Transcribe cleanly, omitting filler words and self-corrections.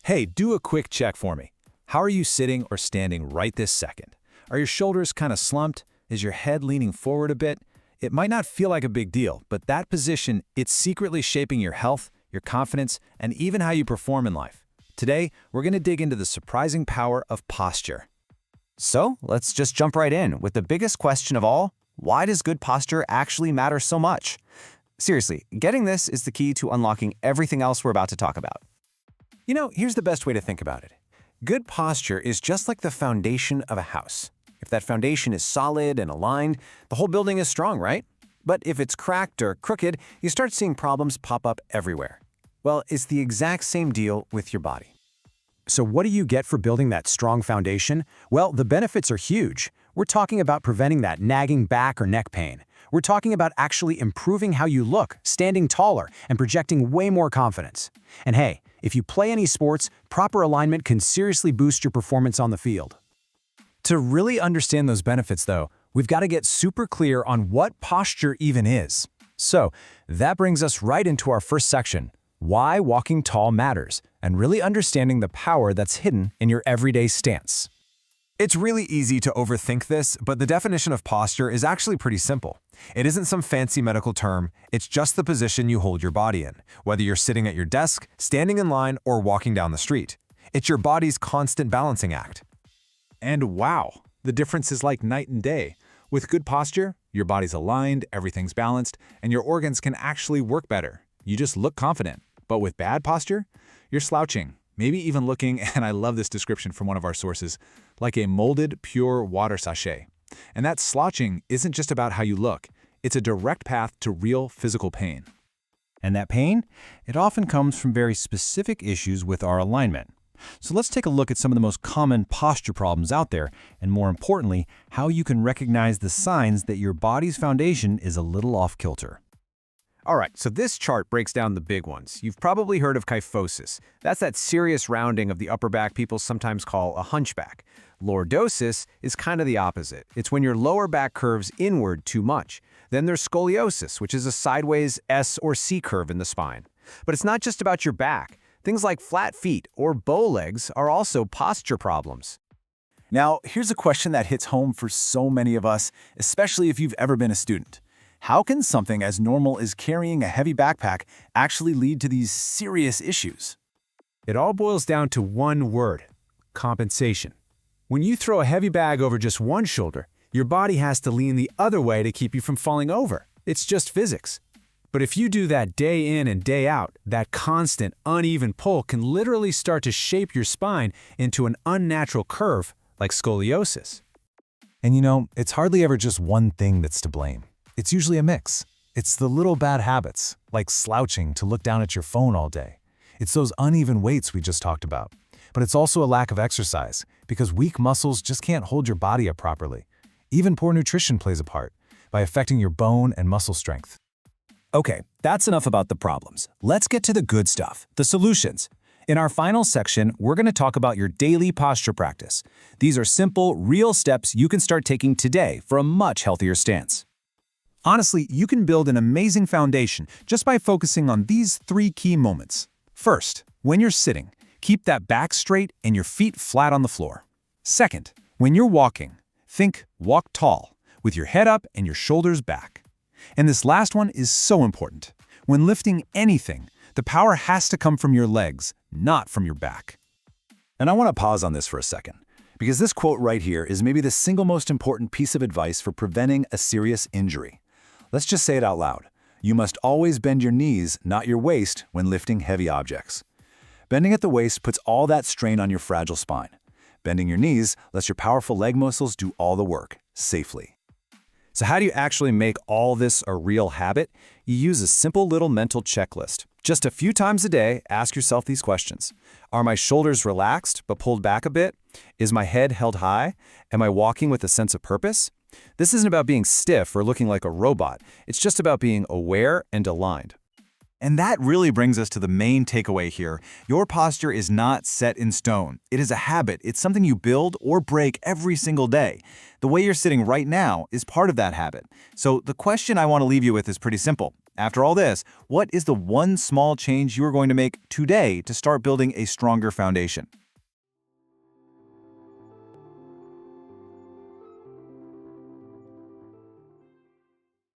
Hey, do a quick check for me. How are you sitting or standing right this second? Are your shoulders kind of slumped? Is your head leaning forward a bit? It might not feel like a big deal, but that position, it's secretly shaping your health, your confidence, and even how you perform in life. Today, we're going to dig into the surprising power of posture. So, let's just jump right in with the biggest question of all: why does good posture actually matter so much? Seriously, getting this is the key to unlocking everything else we're about to talk about. Here's the best way to think about it. Good posture is just like the foundation of a house. If that foundation is solid and aligned, the whole building is strong, right? But if it's cracked or crooked, you start seeing problems pop up everywhere. Well, it's the exact same deal with your body. So what do you get for building that strong foundation? Well, the benefits are huge. We're talking about preventing that nagging back or neck pain. We're talking about actually improving how you look, standing taller, and projecting way more confidence. And hey, if you play any sports, proper alignment can seriously boost your performance on the field. To really understand those benefits, though, we've got to get super clear on what posture even is. So, that brings us right into our first section: why walking tall matters, and really understanding the power that's hidden in your everyday stance. It's really easy to overthink this, but the definition of posture is actually pretty simple. It isn't some fancy medical term, it's just the position you hold your body in, whether you're sitting at your desk, standing in line, or walking down the street. It's your body's constant balancing act. And wow, the difference is like night and day. With good posture, your body's aligned, everything's balanced, and your organs can actually work better. You just look confident. But with bad posture, you're slouching, maybe even looking, and I love this description from one of our sources, like a molded, pure water sachet. And that slouching isn't just about how you look, it's a direct path to real physical pain. And that pain? It often comes from very specific issues with our alignment. So let's take a look at some of the most common posture problems out there, and more importantly, how you can recognize the signs that your body's foundation is a little off kilter. All right, so this chart breaks down the big ones. You've probably heard of kyphosis. That's that serious rounding of the upper back people sometimes call a hunchback. Lordosis is kind of the opposite. It's when your lower back curves inward too much. Then there's scoliosis, which is a sideways S or C curve in the spine. But it's not just about your back. Things like flat feet or bow legs are also posture problems. Now, here's a question that hits home for so many of us, especially if you've ever been a student. How can something as normal as carrying a heavy backpack actually lead to these serious issues? It all boils down to one word: compensation. When you throw a heavy bag over just one shoulder, your body has to lean the other way to keep you from falling over. It's just physics. But if you do that day in and day out, that constant, uneven pull can literally start to shape your spine into an unnatural curve, like scoliosis. And it's hardly ever just one thing that's to blame. It's usually a mix. It's the little bad habits, like slouching to look down at your phone all day. It's those uneven weights we just talked about. But it's also a lack of exercise, because weak muscles just can't hold your body up properly. Even poor nutrition plays a part, by affecting your bone and muscle strength. Okay, that's enough about the problems. Let's get to the good stuff, the solutions. In our final section, we're going to talk about your daily posture practice. These are simple, real steps you can start taking today for a much healthier stance. Honestly, you can build an amazing foundation just by focusing on these 3 key moments. First, when you're sitting, keep that back straight and your feet flat on the floor. Second, when you're walking, think walk tall, with your head up and your shoulders back. And this last one is so important. When lifting anything, the power has to come from your legs, not from your back. And I want to pause on this for a second, because this quote right here is maybe the single most important piece of advice for preventing a serious injury. Let's just say it out loud. You must always bend your knees, not your waist, when lifting heavy objects. Bending at the waist puts all that strain on your fragile spine. Bending your knees lets your powerful leg muscles do all the work, safely. So how do you actually make all this a real habit? You use a simple little mental checklist. Just a few times a day, ask yourself these questions. Are my shoulders relaxed but pulled back a bit? Is my head held high? Am I walking with a sense of purpose? This isn't about being stiff or looking like a robot. It's just about being aware and aligned. And that really brings us to the main takeaway here. Your posture is not set in stone. It is a habit. It's something you build or break every single day. The way you're sitting right now is part of that habit. So the question I want to leave you with is pretty simple. After all this, what is the one small change you are going to make today to start building a stronger foundation?